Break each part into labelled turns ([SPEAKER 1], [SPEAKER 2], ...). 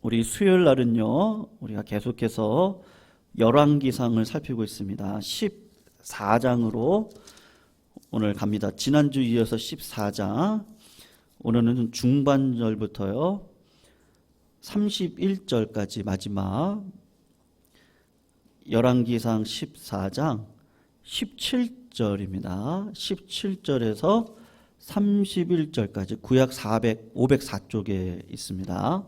[SPEAKER 1] 우리 수요일 날은요, 우리가 계속해서 열왕기상을 살피고 있습니다. 14장으로 오늘 갑니다. 지난주 이어서 14장, 오늘은 중반절부터요, 31절까지 마지막 열왕기상 14장 17절입니다. 17절에서 31절까지 구약 504쪽에 있습니다.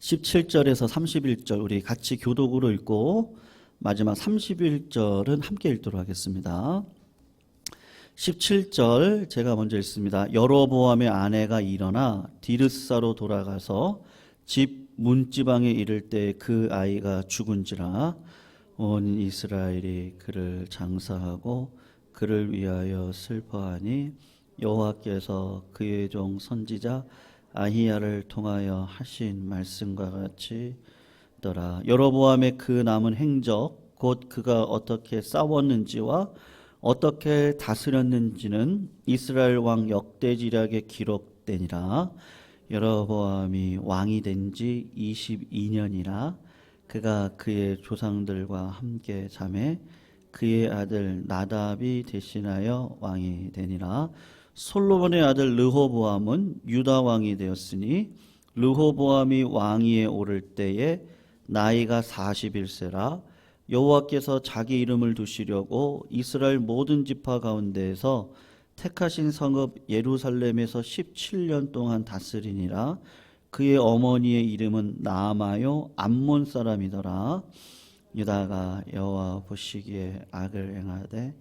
[SPEAKER 1] 17절에서 31절 우리 같이 교독으로 읽고 마지막 31절은 함께 읽도록 하겠습니다. 17절 제가 먼저 읽습니다. 여로보암의 아내가 일어나 디르사로 돌아가서 집 문지방에 이를 때 그 아이가 죽은지라 온 이스라엘이 그를 장사하고 그를 위하여 슬퍼하니 여호와께서 그의 종 선지자 아히야를 통하여 하신 말씀과 같이 더라. 여로보암의 그 남은 행적 곧 그가 어떻게 싸웠는지와 어떻게 다스렸는지는 이스라엘 왕 역대지략에 기록되니라. 여로보암이 왕이 된 지 22년이라 그가 그의 조상들과 함께 잠에 그의 아들 나답이 대신하여 왕이 되니라. 솔로몬의 아들 르호보암은 유다 왕이 되었으니 르호보암이 왕위에 오를 때에 나이가 41세라. 여호와께서 자기 이름을 두시려고 이스라엘 모든 지파 가운데에서 택하신 성읍 예루살렘에서 17년 동안 다스리니라. 그의 어머니의 이름은 나아마요 암몬 사람이더라. 유다가 여호와 보시기에 악을 행하되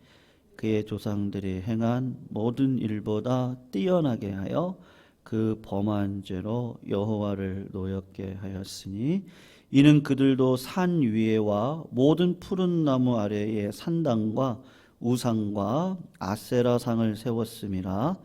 [SPEAKER 1] 그의 조상들이 행한 모든 일보다 뛰어나게 하여 그 범한 죄로 여호와를 노엽게 하였으니 이는 그들도 산 위에와 모든 푸른 나무 아래에 산당과 우상과 아세라상을 세웠음이라.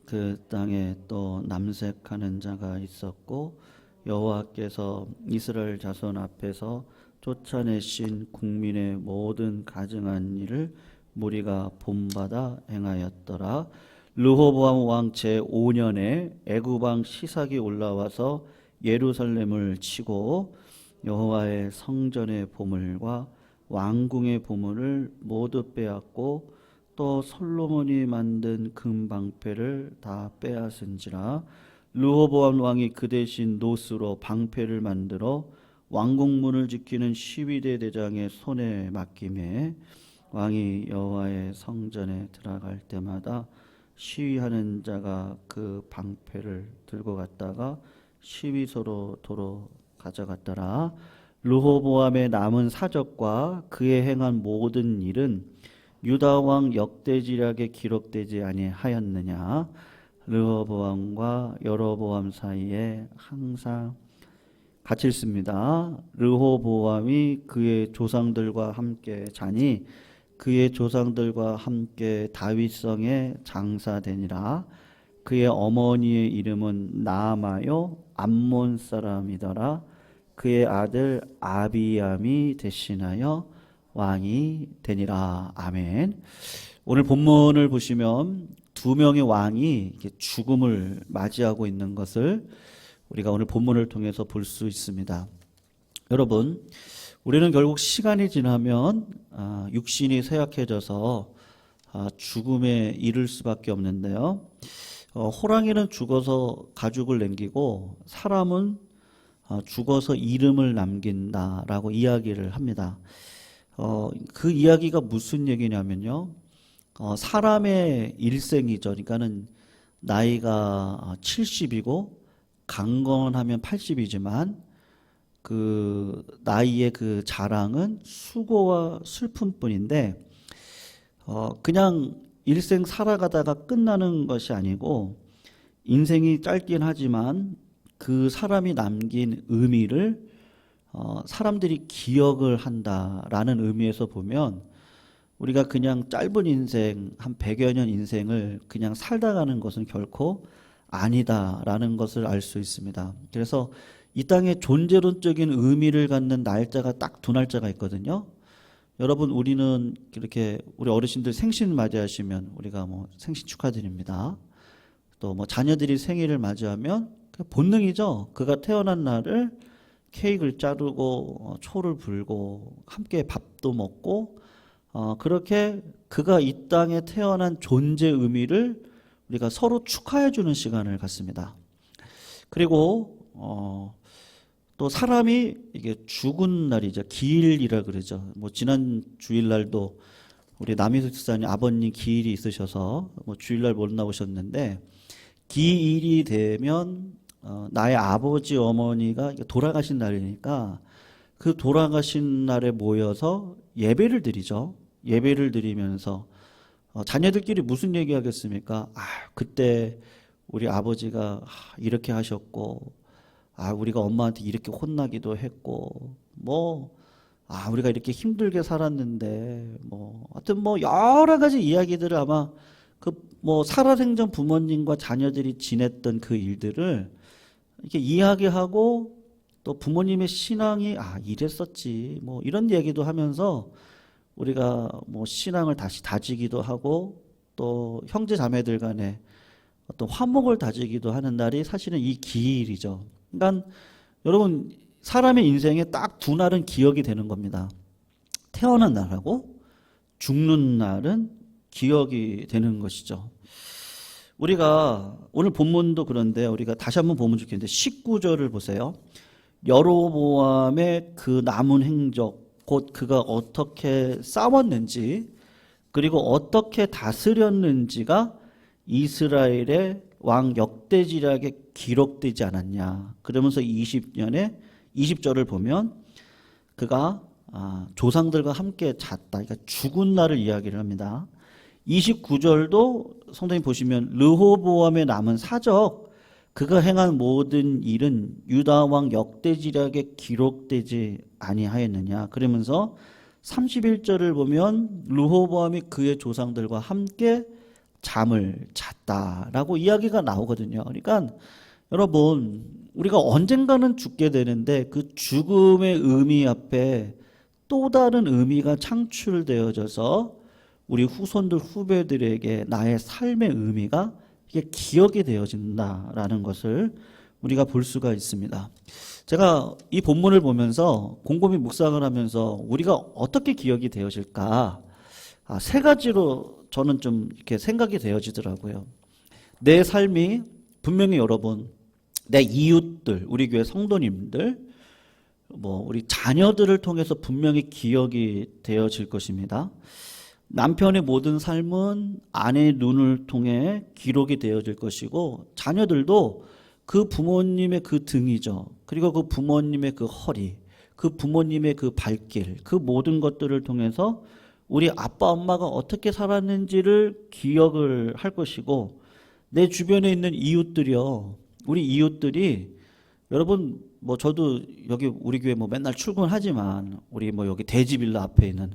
[SPEAKER 1] 그 땅에 또 남색하는 자가 있었고 여호와께서 이스라엘 자손 앞에서 쫓아내신 국민의 모든 가증한 일을 무리가 본받아 행하였더라. 르호보암 왕 제5년에 애굽 왕 시삭이 올라와서 예루살렘을 치고 여호와의 성전의 보물과 왕궁의 보물을 모두 빼앗고 또 솔로몬이 만든 금방패를 다 빼앗은지라. 르호보암 왕이 그 대신 노스로 방패를 만들어 왕궁문을 지키는 12대 대장의 손에 맡김에 왕이 여호와의 성전에 들어갈 때마다 시위하는 자가 그 방패를 들고 갔다가 시위소로 도로 가져갔더라. 르호보암의 남은 사적과 그의 행한 모든 일은 유다 왕 역대지략에 기록되지 아니하였느냐. 르호보암과 여로보암 사이에 항상 같이 있습니다. 르호보암이 그의 조상들과 함께 자니 그의 조상들과 함께 다윗성에 장사되니라. 그의 어머니의 이름은 나아마요 암몬 사람이더라. 그의 아들 아비암이 대신하여 왕이 되니라. 아멘. 오늘 본문을 보시면 두 명의 왕이 죽음을 맞이하고 있는 것을 우리가 오늘 본문을 통해서 볼 수 있습니다. 여러분, 우리는 결국 시간이 지나면 육신이 쇠약해져서 죽음에 이를 수밖에 없는데요. 호랑이는 죽어서 가죽을 남기고 사람은 죽어서 이름을 남긴다라고 이야기를 합니다. 그 이야기가 무슨 얘기냐면요. 사람의 일생이죠. 그러니까는 나이가 70이고 강건하면 80이지만 그 나이의 그 자랑은 수고와 슬픔뿐인데 그냥 일생 살아가다가 끝나는 것이 아니고 인생이 짧긴 하지만 그 사람이 남긴 의미를 사람들이 기억을 한다라는 의미에서 보면 우리가 그냥 짧은 인생 한 100여 년 인생을 그냥 살다 가는 것은 결코 아니다라는 것을 알 수 있습니다. 그래서 이 땅에 존재론적인 의미를 갖는 날짜가 딱 두 날짜가 있거든요. 여러분, 우리는 이렇게 우리 어르신들 생신 맞이하시면 우리가 뭐 생신 축하드립니다. 또 뭐 자녀들이 생일을 맞이하면 그 본능이죠. 그가 태어난 날을 케이크를 자르고 초를 불고 함께 밥도 먹고 그렇게 그가 이 땅에 태어난 존재 의미를 우리가 서로 축하해 주는 시간을 갖습니다. 그리고 또 사람이 이게 죽은 날이죠. 기일이라 그러죠. 뭐 지난 주일날도 우리 남희숙 집사님 아버님 기일이 있으셔서 뭐 주일날 못 나오셨는데 기일이 되면 나의 아버지 어머니가 돌아가신 날이니까 그 돌아가신 날에 모여서 예배를 드리죠. 예배를 드리면서 자녀들끼리 무슨 얘기하겠습니까? 그때 우리 아버지가 이렇게 하셨고, 우리가 엄마한테 이렇게 혼나기도 했고, 우리가 이렇게 힘들게 살았는데, 하여튼 여러 가지 이야기들을 아마 살아생전 부모님과 자녀들이 지냈던 그 일들을 이렇게 이야기하고 또 부모님의 신앙이 이랬었지, 이런 얘기도 하면서 우리가 신앙을 다시 다지기도 하고 또 형제 자매들 간에 어떤 화목을 다지기도 하는 날이 사실은 이 기일이죠. 그러니까 여러분 사람의 인생에 딱 두 날은 기억이 되는 겁니다. 태어난 날하고 죽는 날은 기억이 되는 것이죠. 우리가 오늘 본문도 그런데 우리가 다시 한번 보면 좋겠는데 19절을 보세요. 여로보암의 그 남은 행적 곧 그가 어떻게 싸웠는지 그리고 어떻게 다스렸는지가 이스라엘의 왕 역대지략에 기록되지 않았냐. 그러면서 20절을 보면 그가 조상들과 함께 잤다. 그러니까 죽은 날을 이야기를 합니다. 29절도 성도님 보시면 르호보암의 남은 사적 그가 행한 모든 일은 유다 왕 역대지략에 기록되지 아니하였느냐. 그러면서 31절을 보면 르호보암이 그의 조상들과 함께 잠을 잤다라고 이야기가 나오거든요. 그러니까 여러분 우리가 언젠가는 죽게 되는데 그 죽음의 의미 앞에 또 다른 의미가 창출되어져서 우리 후손들 후배들에게 나의 삶의 의미가 이게 기억이 되어진다라는 것을 우리가 볼 수가 있습니다. 제가 이 본문을 보면서 곰곰이 묵상을 하면서 우리가 어떻게 기억이 되어질까 세 가지로 저는 좀 이렇게 생각이 되어지더라고요. 내 삶이 분명히 여러분 내 이웃들, 우리 교회 성도님들, 우리 자녀들을 통해서 분명히 기억이 되어질 것입니다. 남편의 모든 삶은 아내의 눈을 통해 기록이 되어질 것이고 자녀들도 그 부모님의 그 등이죠. 그리고 그 부모님의 그 허리, 그 부모님의 그 발길, 그 모든 것들을 통해서 우리 아빠 엄마가 어떻게 살았는지를 기억을 할 것이고 내 주변에 있는 이웃들이요. 우리 이웃들이 여러분 저도 여기 우리 교회 맨날 출근하지만 우리 여기 대지빌라 앞에 있는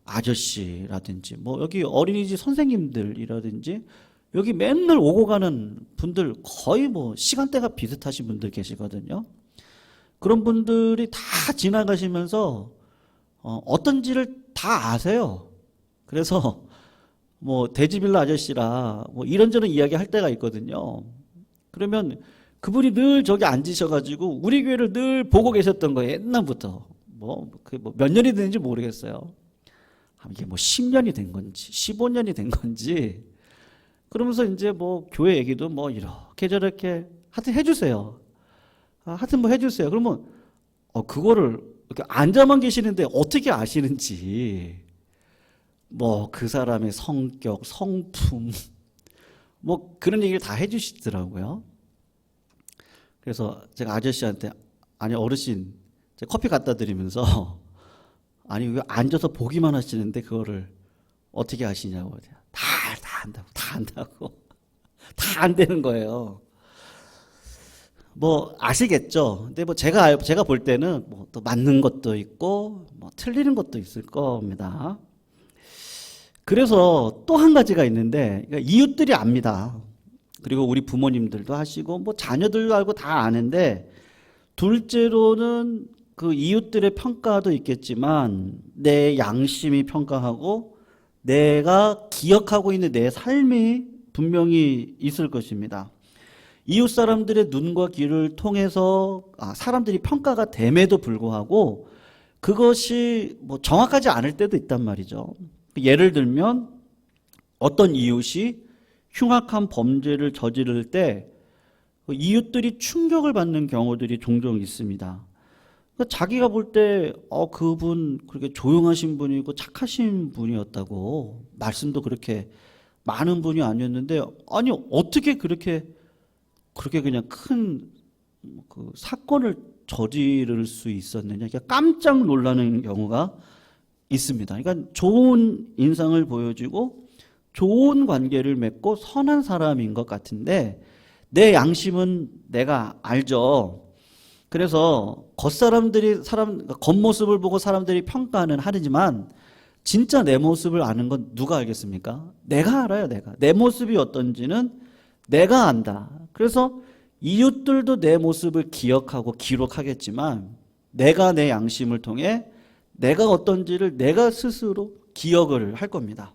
[SPEAKER 1] 아저씨라든지 여기 어린이집 선생님들이라든지 여기 맨날 오고 가는 분들 거의 시간대가 비슷하신 분들 계시거든요. 그런 분들이 다 지나가시면서 어떤지를 다 아세요. 그래서 대지빌라 아저씨라 이런저런 이야기 할 때가 있거든요. 그러면 그분이 늘 저기 앉으셔가지고 우리 교회를 늘 보고 계셨던 거예요. 옛날부터 몇 년이 됐는지 모르겠어요. 이게 10년이 된 건지 15년이 된 건지 그러면서 이제 교회 얘기도 이렇게 저렇게 하여튼 해주세요. 하여튼 해주세요. 그러면 그거를 이렇게 앉아만 계시는데 어떻게 아시는지 그 사람의 성격, 성품 그런 얘기를 다 해주시더라고요. 그래서 제가 아저씨한테 어르신 제가 커피 갖다 드리면서 왜 앉아서 보기만 하시는데 그거를 어떻게 아시냐고. 다 안다고. 다 안 되는 거예요. 아시겠죠? 근데 제가 볼 때는 또 맞는 것도 있고 틀리는 것도 있을 겁니다. 그래서 또 한 가지가 있는데 이웃들이 압니다. 그리고 우리 부모님들도 하시고 자녀들도 알고 다 아는데 둘째로는 그 이웃들의 평가도 있겠지만 내 양심이 평가하고 내가 기억하고 있는 내 삶이 분명히 있을 것입니다. 이웃 사람들의 눈과 귀를 통해서 사람들이 평가가 됨에도 불구하고 그것이 뭐 정확하지 않을 때도 있단 말이죠. 예를 들면 어떤 이웃이 흉악한 범죄를 저지를 때 이웃들이 충격을 받는 경우들이 종종 있습니다. 자기가 볼 때 그분 그렇게 조용하신 분이고 착하신 분이었다고, 말씀도 그렇게 많은 분이 아니었는데 아니 어떻게 그렇게 그냥 큰 그 사건을 저지를 수 있었느냐, 깜짝 놀라는 경우가 있습니다. 그러니까 좋은 인상을 보여주고 좋은 관계를 맺고 선한 사람인 것 같은데 내 양심은 내가 알죠. 그래서 겉모습을 보고 사람들이 평가는 하지만 진짜 내 모습을 아는 건 누가 알겠습니까? 내가 알아요, 내가. 내 모습이 어떤지는 내가 안다. 그래서 이웃들도 내 모습을 기억하고 기록하겠지만 내가 내 양심을 통해 내가 어떤지를 내가 스스로 기억을 할 겁니다.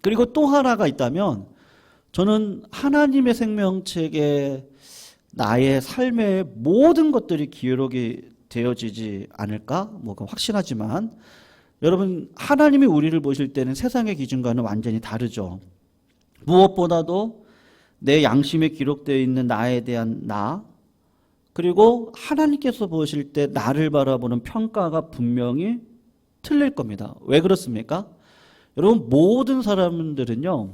[SPEAKER 1] 그리고 또 하나가 있다면 저는 하나님의 생명책에 나의 삶의 모든 것들이 기록이 되어지지 않을까? 뭐 확신하지만 여러분, 하나님이 우리를 보실 때는 세상의 기준과는 완전히 다르죠. 무엇보다도 내 양심에 기록되어 있는 나에 대한 나, 그리고 하나님께서 보실 때 나를 바라보는 평가가 분명히 틀릴 겁니다. 왜 그렇습니까? 여러분, 모든 사람들은요,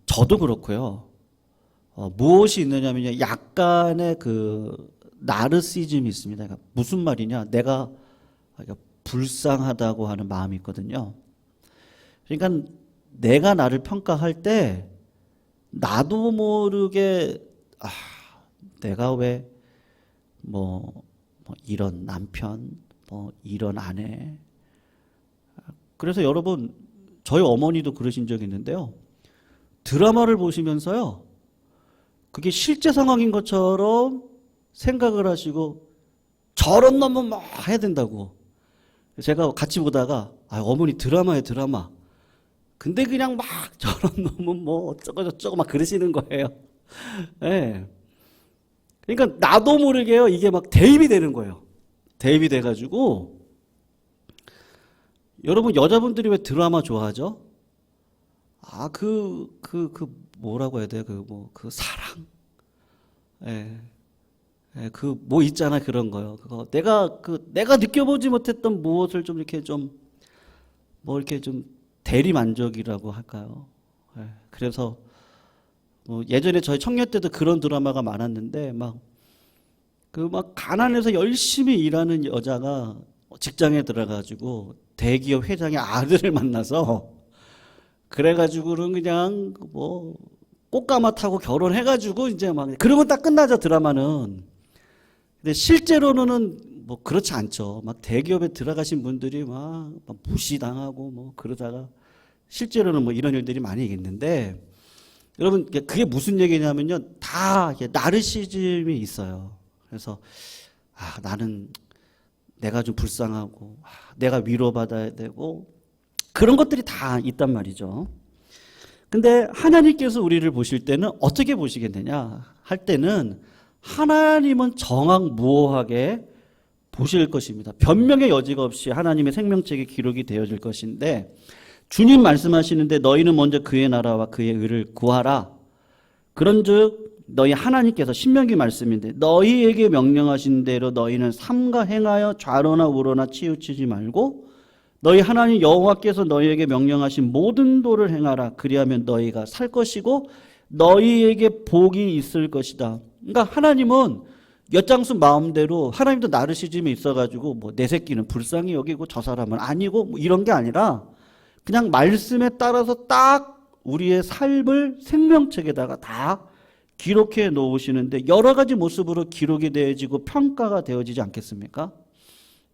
[SPEAKER 1] 저도 그렇고요, 무엇이 있느냐면요, 약간의 그 나르시즘이 있습니다. 그러니까 무슨 말이냐, 내가 불쌍하다고 하는 마음이 있거든요. 그러니까 내가 나를 평가할 때 나도 모르게 내가 왜 뭐 이런 남편, 뭐 이런 아내. 그래서 여러분, 저희 어머니도 그러신 적이 있는데요, 드라마를 보시면서요 그게 실제 상황인 것처럼 생각을 하시고 저런 놈은 뭐 해야 된다고. 제가 같이 보다가 어머니 드라마예요, 드라마. 근데 그냥 막 저런 놈은 뭐 어쩌고 저쩌고 막 그러시는 거예요. 네. 그러니까 나도 모르게요, 이게 막 대입이 되는 거예요. 대입이 돼가지고. 여러분, 여자분들이 왜 드라마 좋아하죠? 뭐라고 해야 돼요? 그 사랑. 예. 예, 뭐 있잖아, 그런 거요. 그거 내가 느껴보지 못했던 무엇을 좀 이렇게 이렇게 좀 대리 만족이라고 할까요? 예, 그래서 예전에 저희 청년 때도 그런 드라마가 많았는데 막 가난해서 열심히 일하는 여자가 직장에 들어가지고 대기업 회장의 아들을 만나서 그래가지고는 그냥 뭐 꽃가마 타고 결혼해가지고 이제 막 그러면 딱 끝나죠, 드라마는. 근데 실제로는 뭐 그렇지 않죠. 막 대기업에 들어가신 분들이 막 무시당하고 뭐 그러다가 실제로는 뭐 이런 일들이 많이 있는데, 여러분, 그게 무슨 얘기냐면요, 다 나르시즘이 있어요. 그래서 나는 내가 좀 불쌍하고 내가 위로받아야 되고 그런 것들이 다 있단 말이죠. 근데 하나님께서 우리를 보실 때는 어떻게 보시겠느냐 할 때는 하나님은 정확무오하게 보실 것입니다. 변명의 여지가 없이 하나님의 생명책에 기록이 되어질 것인데, 주님 말씀하시는데 너희는 먼저 그의 나라와 그의 의를 구하라. 그런즉 너희 하나님께서, 신명기 말씀인데, 너희에게 명령하신 대로 너희는 삼가 행하여 좌로나 우로나 치우치지 말고 너희 하나님 여호와께서 너희에게 명령하신 모든 도를 행하라. 그리하면 너희가 살 것이고 너희에게 복이 있을 것이다. 그러니까 하나님은 엿장수 마음대로, 하나님도 나르시즘이 있어가지고 뭐 내 새끼는 불쌍히 여기고 저 사람은 아니고 뭐 이런 게 아니라 그냥 말씀에 따라서 딱 우리의 삶을 생명책에다가 다 기록해 놓으시는데, 여러 가지 모습으로 기록이 되어지고 평가가 되어지지 않겠습니까?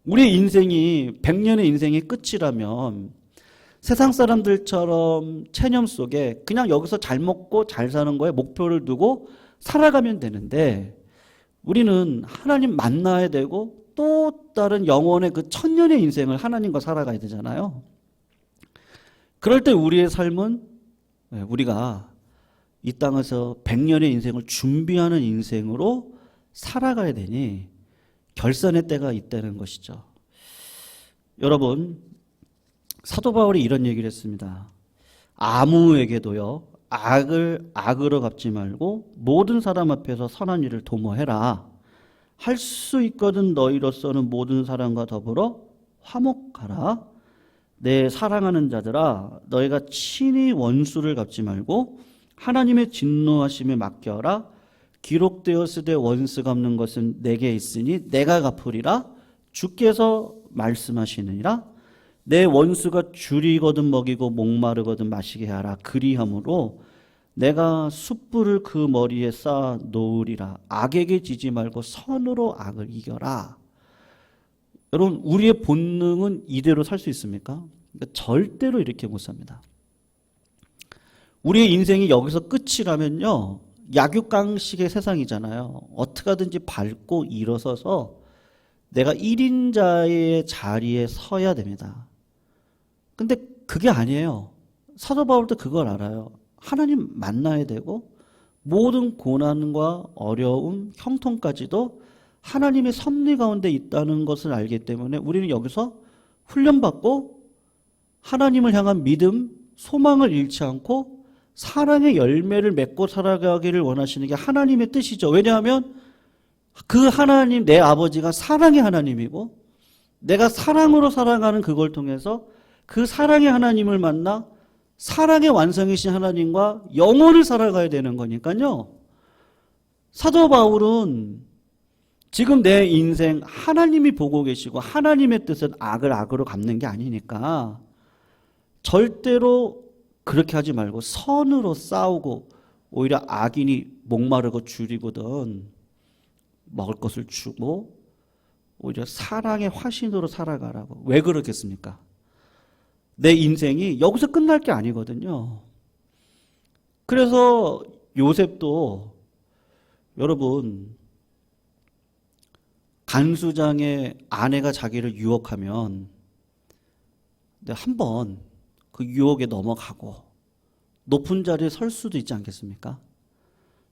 [SPEAKER 1] 우리의 인생이 100년의 인생의 끝이라면 세상 사람들처럼 체념 속에 그냥 여기서 잘 먹고 잘 사는 거에 목표를 두고 살아가면 되는데, 우리는 하나님 만나야 되고 또 다른 영혼의 그 천년의 인생을 하나님과 살아가야 되잖아요. 그럴 때 우리의 삶은 우리가 이 땅에서 100년의 인생을 준비하는 인생으로 살아가야 되니 결산의 때가 있다는 것이죠. 여러분, 사도 바울이 이런 얘기를 했습니다. 아무에게도요, 악을 악으로 갚지 말고 모든 사람 앞에서 선한 일을 도모해라. 할 수 있거든 너희로서는 모든 사람과 더불어 화목하라. 내 사랑하는 자들아, 너희가 친히 원수를 갚지 말고 하나님의 진노하심에 맡겨라. 기록되었으되 원수 갚는 것은 내게 있으니 내가 갚으리라. 주께서 말씀하시느니라. 내 원수가 줄이거든 먹이고 목마르거든 마시게 하라. 그리함으로 내가 숯불을 그 머리에 쌓아 놓으리라. 악에게 지지 말고 선으로 악을 이겨라. 여러분, 우리의 본능은 이대로 살 수 있습니까? 그러니까 절대로 이렇게 못 삽니다. 우리의 인생이 여기서 끝이라면요, 약육강식의 세상이잖아요. 어떻게 하든지 밟고 일어서서 내가 1인자의 자리에 서야 됩니다. 근데 그게 아니에요. 사도 바울도 그걸 알아요. 하나님 만나야 되고 모든 고난과 어려움, 형통까지도 하나님의 섭리 가운데 있다는 것을 알기 때문에 우리는 여기서 훈련받고 하나님을 향한 믿음, 소망을 잃지 않고 사랑의 열매를 맺고 살아가기를 원하시는 게 하나님의 뜻이죠. 왜냐하면 그 하나님, 내 아버지가 사랑의 하나님이고 내가 사랑으로 살아가는 그걸 통해서 그 사랑의 하나님을 만나 사랑의 완성이신 하나님과 영원을 살아가야 되는 거니까요. 사도 바울은 지금 내 인생 하나님이 보고 계시고 하나님의 뜻은 악을 악으로 갚는 게 아니니까 절대로 그렇게 하지 말고 선으로 싸우고 오히려 악인이 목마르고 줄이거든 먹을 것을 주고 오히려 사랑의 화신으로 살아가라고. 왜 그렇겠습니까? 내 인생이 여기서 끝날 게 아니거든요. 그래서 요셉도 여러분, 간수장의 아내가 자기를 유혹하면 한번 그 유혹에 넘어가고 높은 자리에 설 수도 있지 않겠습니까?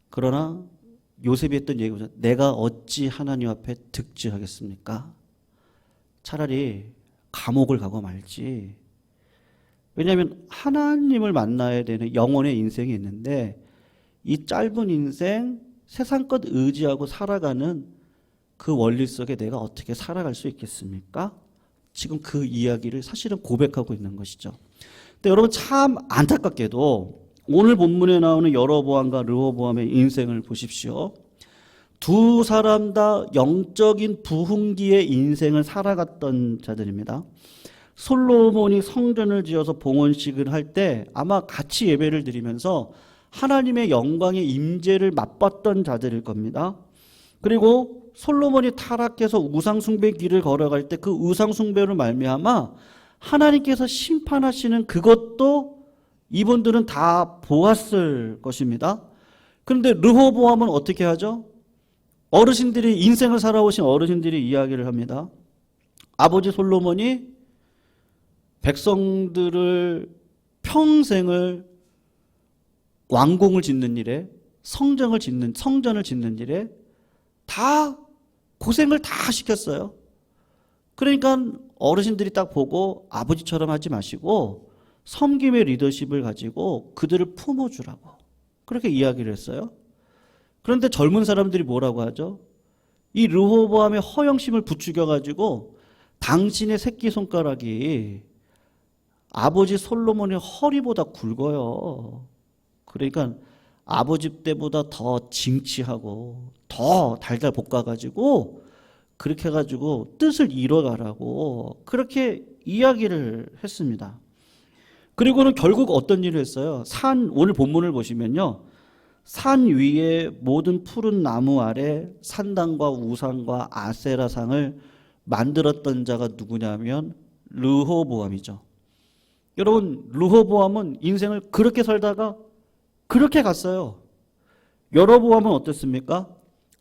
[SPEAKER 1] 그러나 요셉이 했던 얘기보다 내가 어찌 하나님 앞에 득지하겠습니까? 차라리 감옥을 가고 말지. 왜냐하면 하나님을 만나야 되는 영혼의 인생이 있는데 이 짧은 인생 세상껏 의지하고 살아가는 그 원리 속에 내가 어떻게 살아갈 수 있겠습니까? 지금 그 이야기를 사실은 고백하고 있는 것이죠. 근데 여러분, 참 안타깝게도 오늘 본문에 나오는 여로보암과 르호보암의 인생을 보십시오. 두 사람 다 영적인 부흥기의 인생을 살아갔던 자들입니다. 솔로몬이 성전을 지어서 봉헌식을 할 때 아마 같이 예배를 드리면서 하나님의 영광의 임재를 맛봤던 자들일 겁니다. 그리고 솔로몬이 타락해서 우상숭배 길을 걸어갈 때 그 우상숭배로 말미암아 하나님께서 심판하시는 그것도 이분들은 다 보았을 것입니다. 그런데 르호보암은 어떻게 하죠? 어르신들이, 인생을 살아오신 어르신들이 이야기를 합니다. 아버지 솔로몬이 백성들을 평생을 왕궁을 짓는 일에, 성전을 짓는 일에 다 고생을 다 시켰어요. 그러니까 어르신들이 딱 보고 아버지처럼 하지 마시고 섬김의 리더십을 가지고 그들을 품어주라고 그렇게 이야기를 했어요. 그런데 젊은 사람들이 뭐라고 하죠? 이 르호보암의 허영심을 부추겨가지고 당신의 새끼손가락이 아버지 솔로몬의 허리보다 굵어요. 그러니까 아버지 때보다 더 징치하고 더 달달 볶아가지고 그렇게 해가지고 뜻을 이뤄가라고 그렇게 이야기를 했습니다. 그리고는 결국 어떤 일을 했어요? 오늘 본문을 보시면요, 산 위에 모든 푸른 나무 아래 산당과 우상과 아세라상을 만들었던 자가 누구냐면 르호보암이죠. 여러분, 르호보암은 인생을 그렇게 살다가 그렇게 갔어요. 여로보암은 어땠습니까?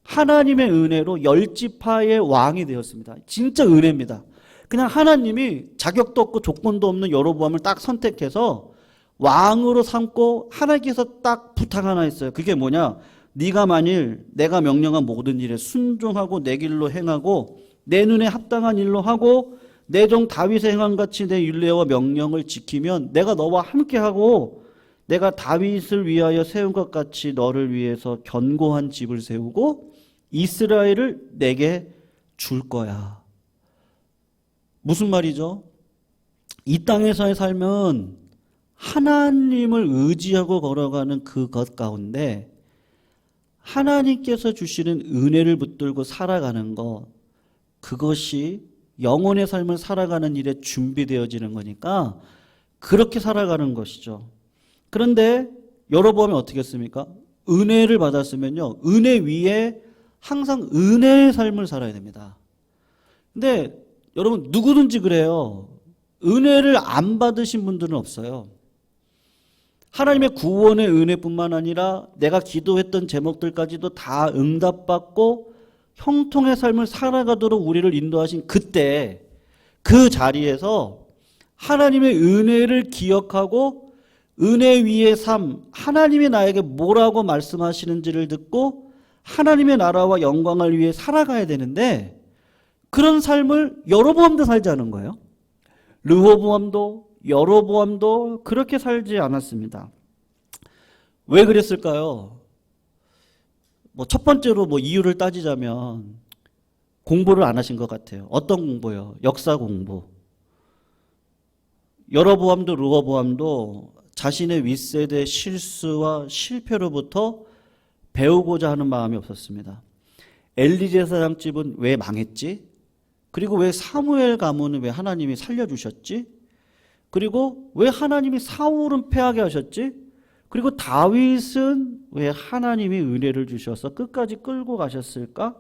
[SPEAKER 1] 하나님의 은혜로 10지파의 왕이 되었습니다. 진짜 은혜입니다. 그냥 하나님이 자격도 없고 조건도 없는 여로보암을 딱 선택해서 왕으로 삼고 하나님께서 딱 부탁 하나 했어요. 그게 뭐냐? 네가 만일 내가 명령한 모든 일에 순종하고 내 길로 행하고 내 눈에 합당한 일로 하고 내 종 다윗의 행한 같이 내 율례와 명령을 지키면 내가 너와 함께하고 내가 다윗을 위하여 세운 것 같이 너를 위해서 견고한 집을 세우고 이스라엘을 내게 줄 거야. 무슨 말이죠? 이 땅에서의 삶은 하나님을 의지하고 걸어가는 그것 가운데 하나님께서 주시는 은혜를 붙들고 살아가는 것, 그것이 영혼의 삶을 살아가는 일에 준비되어지는 거니까 그렇게 살아가는 것이죠. 그런데 여러분 어떻게 했습니까? 은혜를 받았으면요, 은혜 위에 항상 은혜의 삶을 살아야 됩니다. 근데 여러분 누구든지 그래요. 은혜를 안 받으신 분들은 없어요. 하나님의 구원의 은혜뿐만 아니라 내가 기도했던 제목들까지도 다 응답받고 형통의 삶을 살아가도록 우리를 인도하신 그때 그 자리에서 하나님의 은혜를 기억하고 은혜 위의 삶, 하나님이 나에게 뭐라고 말씀하시는지를 듣고 하나님의 나라와 영광을 위해 살아가야 되는데 그런 삶을 여로보암도 살지 않은 거예요. 르호보암도 여로보암도 그렇게 살지 않았습니다. 왜 그랬을까요? 첫 번째로 이유를 따지자면 공부를 안 하신 것 같아요. 어떤 공부요? 역사 공부. 여로보암도 르호보암도 자신의 윗세대의 실수와 실패로부터 배우고자 하는 마음이 없었습니다. 엘리 제사장 집은 왜 망했지? 그리고 왜 사무엘 가문은 왜 하나님이 살려주셨지? 그리고 왜 하나님이 사울은 패하게 하셨지? 그리고 다윗은 왜 하나님이 은혜를 주셔서 끝까지 끌고 가셨을까?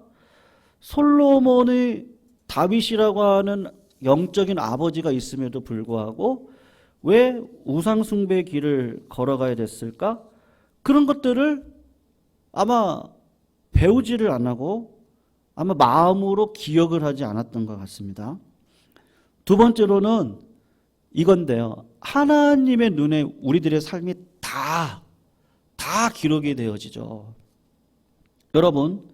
[SPEAKER 1] 솔로몬의 다윗이라고 하는 영적인 아버지가 있음에도 불구하고 왜 우상숭배의 길을 걸어가야 됐을까? 그런 것들을 아마 배우지를 안 하고 아마 마음으로 기억을 하지 않았던 것 같습니다. 두 번째로는 이건데요. 하나님의 눈에 우리들의 삶이 다 기록이 되어지죠. 여러분,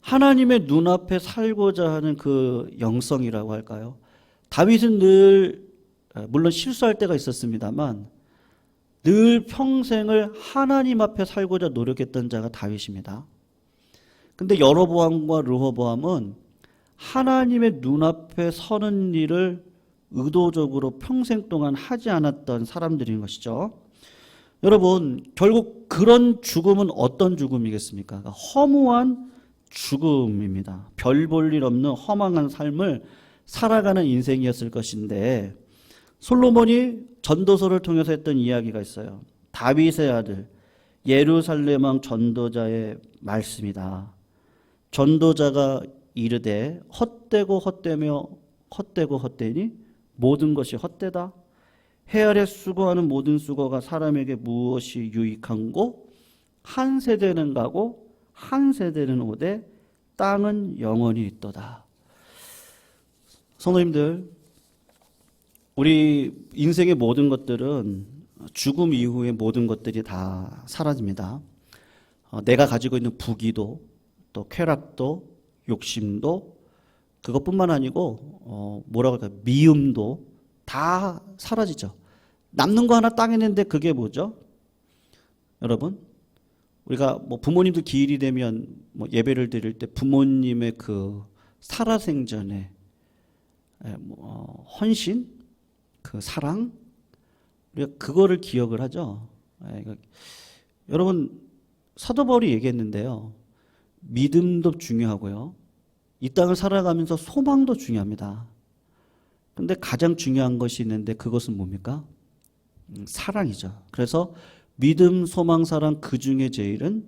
[SPEAKER 1] 하나님의 눈앞에 살고자 하는 그 영성이라고 할까요? 다윗은 늘 물론 실수할 때가 있었습니다만 늘 평생을 하나님 앞에 살고자 노력했던 자가 다윗입니다. 근데 여로보암과 르호보암은 하나님의 눈앞에 서는 일을 의도적으로 평생 동안 하지 않았던 사람들인 것이죠. 여러분, 결국 그런 죽음은 어떤 죽음이겠습니까? 허무한 죽음입니다. 별 볼 일 없는 허망한 삶을 살아가는 인생이었을 것인데 솔로몬이 전도서를 통해서 했던 이야기가 있어요. 다윗의 아들 예루살렘 왕 전도자의 말씀이다. 전도자가 이르되 헛되고 헛되며 헛되고 헛되니 모든 것이 헛되다. 해 아래 수고하는 모든 수고가 사람에게 무엇이 유익한고 한 세대는 가고 한 세대는 오되 땅은 영원히 있도다. 성도님들, 우리 인생의 모든 것들은 죽음 이후의 모든 것들이 다 사라집니다. 내가 가지고 있는 부귀도 또 쾌락도 욕심도 그것뿐만 아니고 뭐라고 할까요? 미움도 다 사라지죠. 남는 거 하나 땅에 있는데 그게 뭐죠? 여러분, 우리가 부모님들 기일이 되면 예배를 드릴 때 부모님의 그 살아생전에 헌신, 그 사랑, 우리가 그거를 기억을 하죠. 여러분, 사도 바울이 얘기했는데요. 믿음도 중요하고요. 이 땅을 살아가면서 소망도 중요합니다. 근데 가장 중요한 것이 있는데 그것은 뭡니까? 사랑이죠. 그래서 믿음, 소망, 사랑 그 중에 제일은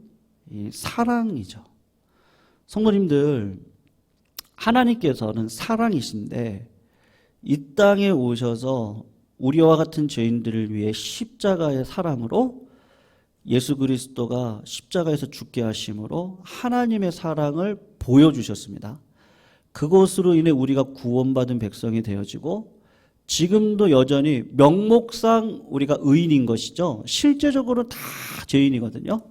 [SPEAKER 1] 이 사랑이죠. 성도님들, 하나님께서는 사랑이신데 이 땅에 오셔서 우리와 같은 죄인들을 위해 십자가의 사랑으로 예수 그리스도가 십자가에서 죽게 하심으로 하나님의 사랑을 보여주셨습니다. 그것으로 인해 우리가 구원받은 백성이 되어지고 지금도 여전히 명목상 우리가 의인인 것이죠. 실제적으로 다 죄인이거든요.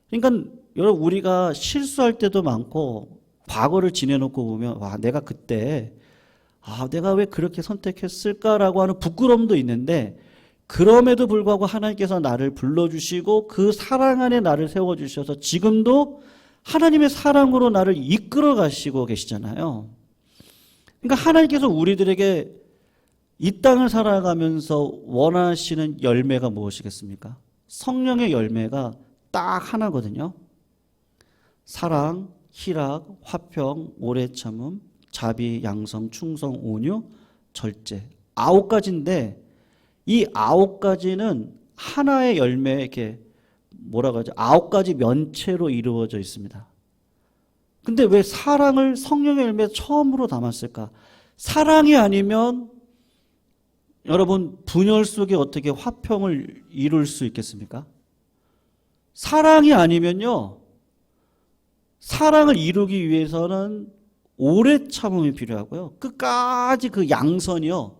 [SPEAKER 1] 그러니까 여러분 우리가 실수할 때도 많고 과거를 지내놓고 보면 와 내가 그때 내가 왜 그렇게 선택했을까라고 하는 부끄러움도 있는데 그럼에도 불구하고 하나님께서 나를 불러주시고 그 사랑 안에 나를 세워주셔서 지금도 하나님의 사랑으로 나를 이끌어 가시고 계시잖아요. 그러니까 하나님께서 우리들에게 이 땅을 살아가면서 원하시는 열매가 무엇이겠습니까? 성령의 열매가 딱 하나거든요. 사랑, 희락, 화평, 오래 참음, 자비, 양성, 충성, 온유, 절제. 9가지인데 이 9가지는 하나의 열매에 이렇게 뭐라고 하죠? 9가지 면체로 이루어져 있습니다. 근데 왜 사랑을 성령의 열매에 처음으로 담았을까? 사랑이 아니면 여러분 분열 속에 어떻게 화평을 이룰 수 있겠습니까? 사랑이 아니면요. 사랑을 이루기 위해서는 오래 참음이 필요하고요. 끝까지 그 양선이요.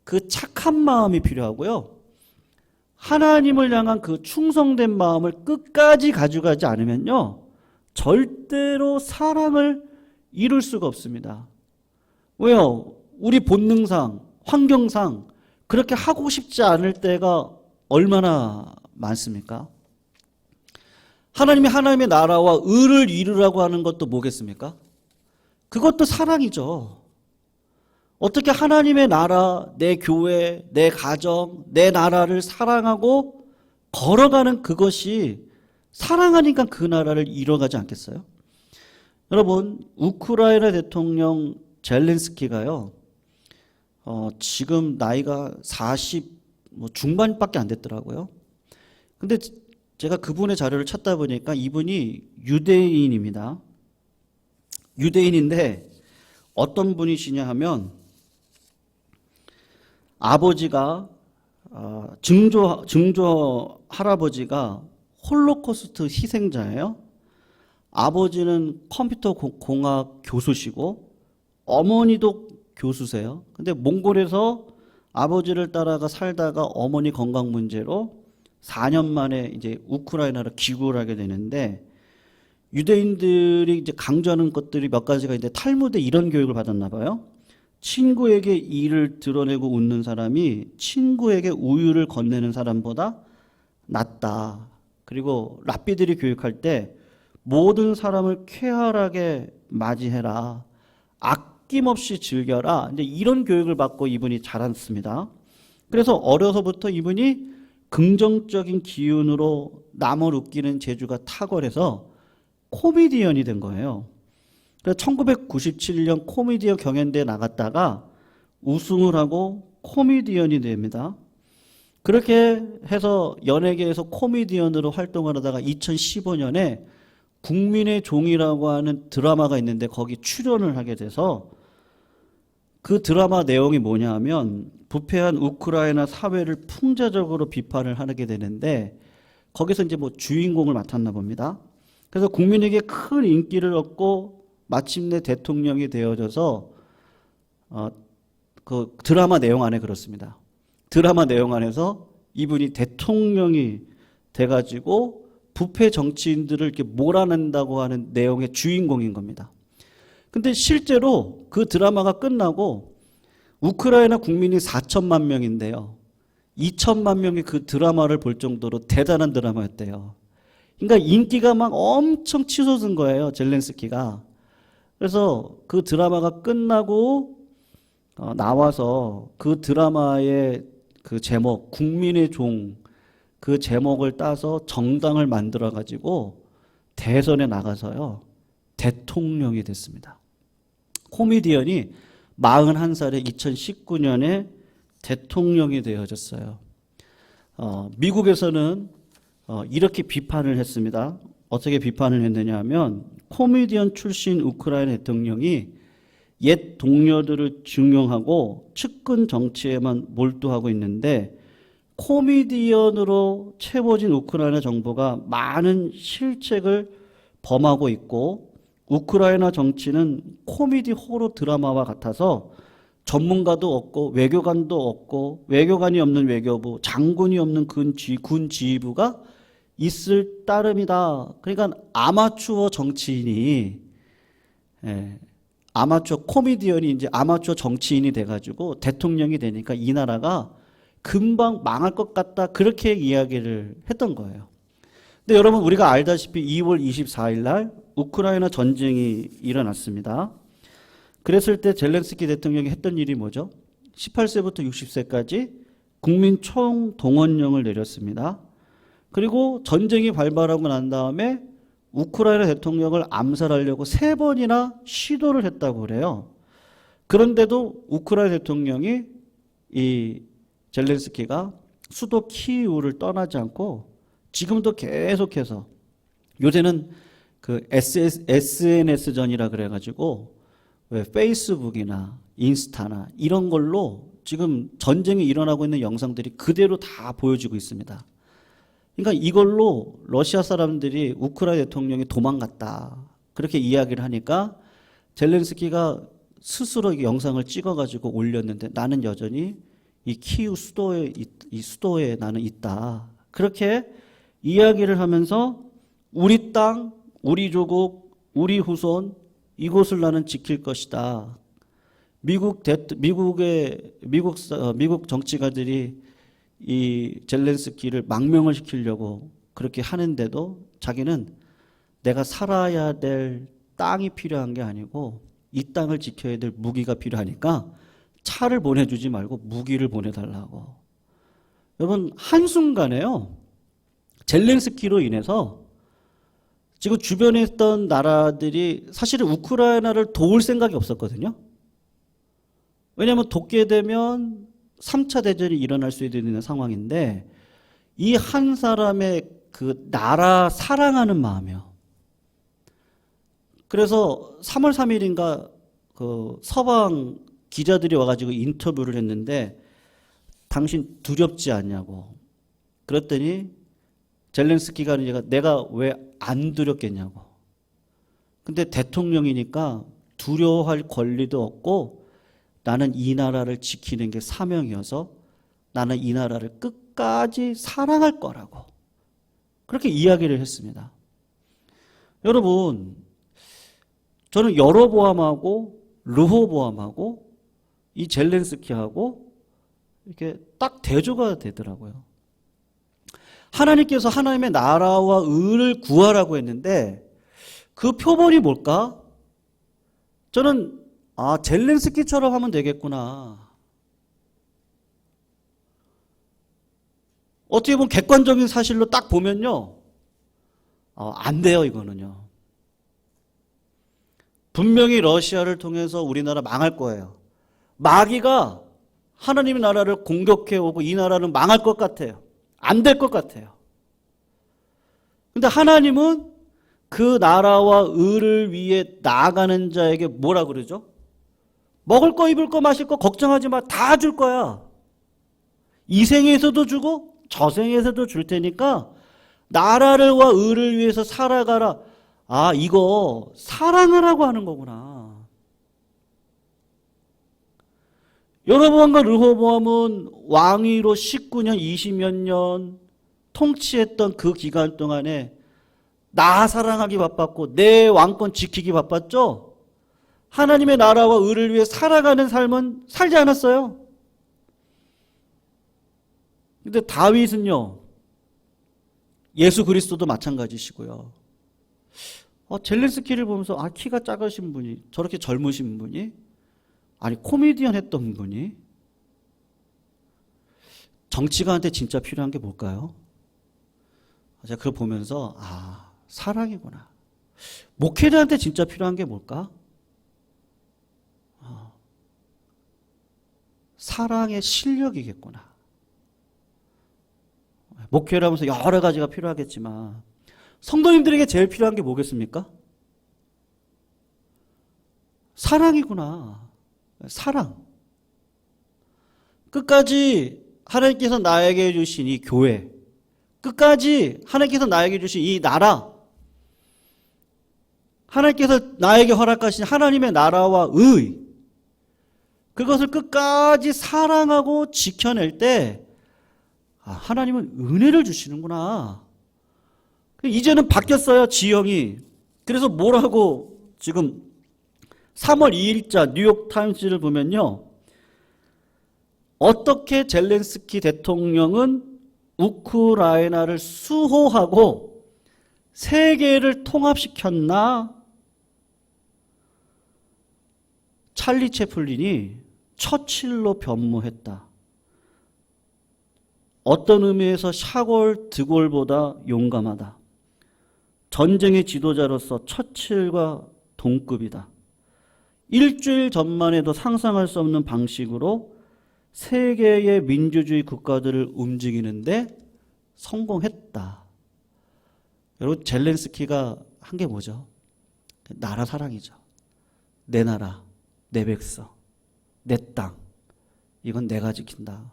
[SPEAKER 1] 그 착한 마음이 필요하고요. 하나님을 향한 그 충성된 마음을 끝까지 가져가지 않으면요. 절대로 사랑을 이룰 수가 없습니다. 왜요? 우리 본능상, 환경상 그렇게 하고 싶지 않을 때가 얼마나 많습니까? 하나님이 하나님의 나라와 의를 이루라고 하는 것도 뭐겠습니까? 그것도 사랑이죠. 어떻게 하나님의 나라, 내 교회, 내 가정, 내 나라를 사랑하고 걸어가는 그것이 사랑하니까 그 나라를 이뤄가지 않겠어요? 여러분, 우크라이나 대통령 젤렌스키가요, 지금 나이가 40 중반밖에 안 됐더라고요. 근데 제가 그분의 자료를 찾다 보니까 이분이 유대인입니다. 유대인인데 어떤 분이시냐 하면 아버지가 증조 할아버지가 홀로코스트 희생자예요. 아버지는 컴퓨터 공학 교수시고 어머니도 교수세요. 근데 몽골에서 아버지를 따라가 살다가 어머니 건강 문제로 4년 만에 이제 우크라이나로 귀국을 하게 되는데 유대인들이 이제 강조하는 것들이 몇 가지가 있는데 탈무드에 이런 교육을 받았나 봐요. 친구에게 이를 드러내고 웃는 사람이 친구에게 우유를 건네는 사람보다 낫다. 그리고 랍비들이 교육할 때 모든 사람을 쾌활하게 맞이해라. 아낌없이 즐겨라. 이제 이런 교육을 받고 이분이 자랐습니다. 그래서 어려서부터 이분이 긍정적인 기운으로 남을 웃기는 재주가 탁월해서 코미디언이 된 거예요. 그래서 1997년 코미디언 경연대에 나갔다가 우승을 하고 코미디언이 됩니다. 그렇게 해서 연예계에서 코미디언으로 활동을 하다가 2015년에 국민의 종이라고 하는 드라마가 있는데 거기 출연을 하게 돼서 그 드라마 내용이 뭐냐 하면 부패한 우크라이나 사회를 풍자적으로 비판을 하게 되는데 거기서 이제 뭐 주인공을 맡았나 봅니다. 그래서 국민에게 큰 인기를 얻고 마침내 대통령이 되어져서 그 드라마 내용 안에 그렇습니다. 드라마 내용 안에서 이분이 대통령이 돼가지고 부패 정치인들을 이렇게 몰아낸다고 하는 내용의 주인공인 겁니다. 근데 실제로 그 드라마가 끝나고 우크라이나 국민이 4천만 명인데요. 2천만 명이 그 드라마를 볼 정도로 대단한 드라마였대요. 그러니까 인기가 막 엄청 치솟은 거예요. 젤렌스키가. 그래서 그 드라마가 끝나고 나와서 그 드라마의 그 제목 국민의 종 그 제목을 따서 정당을 만들어 가지고 대선에 나가서요. 대통령이 됐습니다. 코미디언이 41살에 2019년에 대통령이 되어졌어요. 미국에서는 이렇게 비판을 했습니다. 어떻게 비판을 했느냐 하면 코미디언 출신 우크라이나 대통령이 옛 동료들을 중용하고 측근 정치에만 몰두하고 있는데 코미디언으로 채워진 우크라이나 정부가 많은 실책을 범하고 있고 우크라이나 정치는 코미디 호러 드라마와 같아서 전문가도 없고 외교관도 없고 외교관이 없는 외교부, 장군이 없는 군 지휘부가 있을 따름이다. 그러니까 아마추어 정치인이 아마추어 코미디언이 이제 아마추어 정치인이 돼가지고 대통령이 되니까 이 나라가 금방 망할 것 같다. 그렇게 이야기를 했던 거예요. 근데 여러분 우리가 알다시피 2월 24일 날 우크라이나 전쟁이 일어났습니다. 그랬을 때 젤렌스키 대통령이 했던 일이 뭐죠? 18세부터 60세까지 국민 총동원령을 내렸습니다. 그리고 전쟁이 발발하고 난 다음에 우크라이나 대통령을 암살하려고 3번이나 시도를 했다고 그래요. 그런데도 우크라이나 대통령이 이 젤렌스키가 수도 키이우를 떠나지 않고 지금도 계속해서 요새는 그 SNS전이라 그래가지고 왜 페이스북이나 인스타나 이런 걸로 지금 전쟁이 일어나고 있는 영상들이 그대로 다 보여지고 있습니다. 그러니까 이걸로 러시아 사람들이 우크라이나 대통령이 도망갔다 그렇게 이야기를 하니까 젤렌스키가 스스로 영상을 찍어가지고 올렸는데 나는 여전히 이 키이우 수도에 나는 있다. 그렇게 이야기를 하면서 우리 땅, 우리 조국, 우리 후손 이곳을 나는 지킬 것이다. 미국 정치가들이 이 젤렌스키를 망명을 시키려고 그렇게 하는데도 자기는 내가 살아야 될 땅이 필요한 게 아니고 이 땅을 지켜야 될 무기가 필요하니까 차를 보내주지 말고 무기를 보내달라고. 여러분 한순간에요. 젤렌스키로 인해서 지금 주변에 있던 나라들이 사실은 우크라이나를 도울 생각이 없었거든요. 왜냐하면 돕게 되면 3차 대전이 일어날 수 있는 상황인데 이 한 사람의 그 나라 사랑하는 마음이요. 그래서 3월 3일인가 그 서방 기자들이 와가지고 인터뷰를 했는데 당신 두렵지 않냐고. 그랬더니 젤렌스키가 내가 왜 안 두렵겠냐고. 근데 대통령이니까 두려워할 권리도 없고 나는 이 나라를 지키는 게 사명이어서 나는 이 나라를 끝까지 사랑할 거라고. 그렇게 이야기를 했습니다. 여러분, 저는 여로보암하고 르호보암하고 이 젤렌스키하고 이렇게 딱 대조가 되더라고요. 하나님께서 하나님의 나라와 의를 구하라고 했는데 그 표본이 뭘까? 저는 젤렌스키처럼 하면 되겠구나. 어떻게 보면 객관적인 사실로 딱 보면요. 안 돼요, 이거는요. 분명히 러시아를 통해서 우리나라 망할 거예요. 마귀가 하나님의 나라를 공격해 오고 이 나라는 망할 것 같아요. 안 될 것 같아요. 근데 하나님은 그 나라와 의를 위해 나아가는 자에게 뭐라 그러죠? 먹을 거, 입을 거, 마실 거 걱정하지 마. 다 줄 거야. 이 생에서도 주고 저 생에서도 줄 테니까 나라와 의를 위해서 살아가라. 이거 사랑을 하고 하는 거구나. 여로보암과 르호보암은 왕위로 19년, 20몇 년 통치했던 그 기간 동안에 나 사랑하기 바빴고 내 왕권 지키기 바빴죠? 하나님의 나라와 의를 위해 살아가는 삶은 살지 않았어요. 근데 다윗은요, 예수 그리스도도 마찬가지시고요. 젤렌스키를 보면서 키가 작으신 분이, 저렇게 젊으신 분이, 아니 코미디언 했던 분이 정치가한테 진짜 필요한 게 뭘까요? 제가 그걸 보면서 사랑이구나. 목회자한테 진짜 필요한 게 뭘까? 사랑의 실력이겠구나. 목회를 하면서 여러 가지가 필요하겠지만 성도님들에게 제일 필요한 게 뭐겠습니까? 사랑이구나. 사랑. 끝까지 하나님께서 나에게 주신 이 교회, 끝까지 하나님께서 나에게 주신 이 나라, 하나님께서 나에게 허락하신 하나님의 나라와 의, 그것을 끝까지 사랑하고 지켜낼 때 하나님은 은혜를 주시는구나. 이제는 바뀌었어요, 지형이. 그래서 뭐라고 지금 3월 2일자 뉴욕타임스를 보면요. 어떻게 젤렌스키 대통령은 우크라이나를 수호하고 세계를 통합시켰나? 찰리 채플린이 처칠로 변모했다. 어떤 의미에서 샤골 드골보다 용감하다. 전쟁의 지도자로서 처칠과 동급이다. 일주일 전만 해도 상상할 수 없는 방식으로 세계의 민주주의 국가들을 움직이는데 성공했다. 여러분, 젤렌스키가 한 게 뭐죠? 나라 사랑이죠. 내 나라, 내 백성, 내 땅. 이건 내가 지킨다.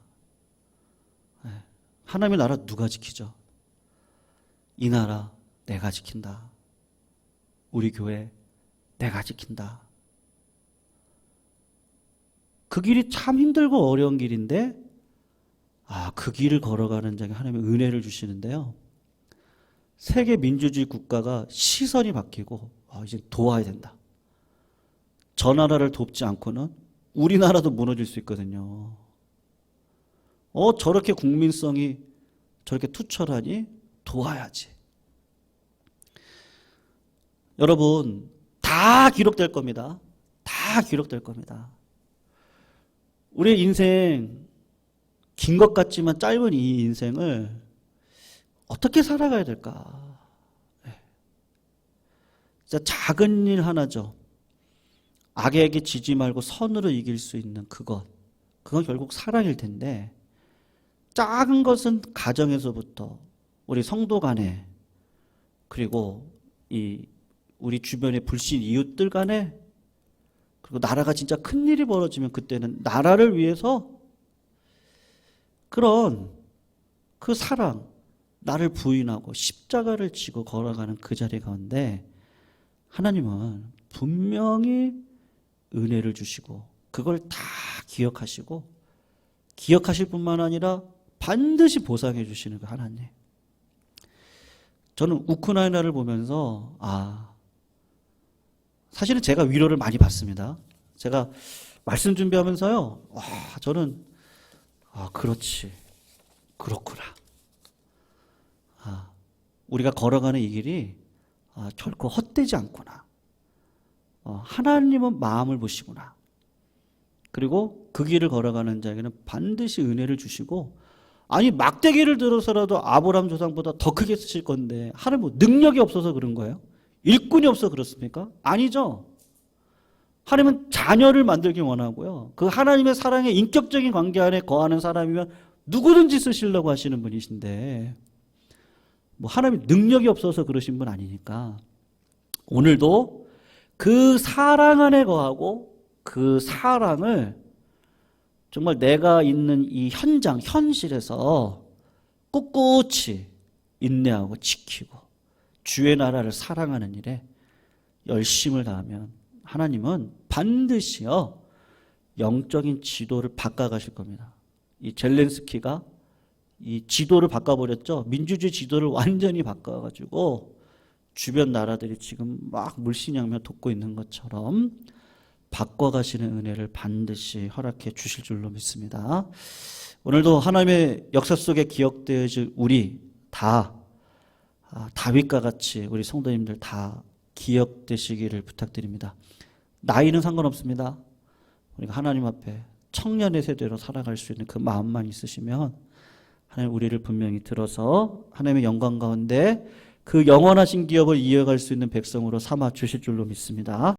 [SPEAKER 1] 하나님의 나라 누가 지키죠? 이 나라 내가 지킨다. 우리 교회 내가 지킨다. 그 길이 참 힘들고 어려운 길인데 그 길을 걸어가는 자에게 하나님의 은혜를 주시는데요. 세계 민주주의 국가가 시선이 바뀌고 이제 도와야 된다. 저 나라를 돕지 않고는 우리나라도 무너질 수 있거든요. 저렇게 국민성이 저렇게 투철하니 도와야지. 여러분, 다 기록될 겁니다. 다 기록될 겁니다. 우리의 인생, 긴 것 같지만 짧은 이 인생을 어떻게 살아가야 될까? 진짜 작은 일 하나죠. 악에게 지지 말고 선으로 이길 수 있는 그건 결국 사랑일 텐데, 작은 것은 가정에서부터 우리 성도 간에, 그리고 우리 주변의 불신 이웃들 간에, 그리고 나라가 진짜 큰일이 벌어지면 그때는 나라를 위해서 그런 그 사랑, 나를 부인하고 십자가를 지고 걸어가는 그 자리 가운데 하나님은 분명히 은혜를 주시고 그걸 다 기억하시고, 기억하실 뿐만 아니라 반드시 보상해 주시는 그 하나님. 저는 우크라이나를 보면서 사실은 제가 위로를 많이 받습니다. 제가 말씀 준비하면서요, 저는 그렇지, 그렇구나. 우리가 걸어가는 이 길이 결코 헛되지 않구나. 하나님은 마음을 보시구나. 그리고 그 길을 걸어가는 자에게는 반드시 은혜를 주시고, 막대기를 들어서라도 아브라함 조상보다 더 크게 쓰실 건데 하나님 뭐 능력이 없어서 그런 거예요? 일꾼이 없어 그렇습니까? 아니죠. 하나님은 자녀를 만들기 원하고요. 그 하나님의 사랑의 인격적인 관계 안에 거하는 사람이면 누구든지 쓰시려고 하시는 분이신데, 하나님 능력이 없어서 그러신 분 아니니까 오늘도 그 사랑 안에 거하고 그 사랑을 정말 내가 있는 이 현장, 현실에서 꿋꿋이 인내하고 지키고 주의 나라를 사랑하는 일에 열심을 다하면 하나님은 반드시요 영적인 지도를 바꿔가실 겁니다. 이 젤렌스키가 이 지도를 바꿔버렸죠. 민주주의 지도를 완전히 바꿔가지고 주변 나라들이 지금 막 물신양면 돕고 있는 것처럼 바꿔가시는 은혜를 반드시 허락해 주실 줄로 믿습니다. 오늘도 하나님의 역사 속에 기억되어질 우리 다 다윗과 같이 우리 성도님들 다 기억되시기를 부탁드립니다. 나이는 상관없습니다. 우리가 하나님 앞에 청년의 세대로 살아갈 수 있는 그 마음만 있으시면 하나님 우리를 분명히 들어서 하나님의 영광 가운데 그 영원하신 기업을 이어갈 수 있는 백성으로 삼아 주실 줄로 믿습니다.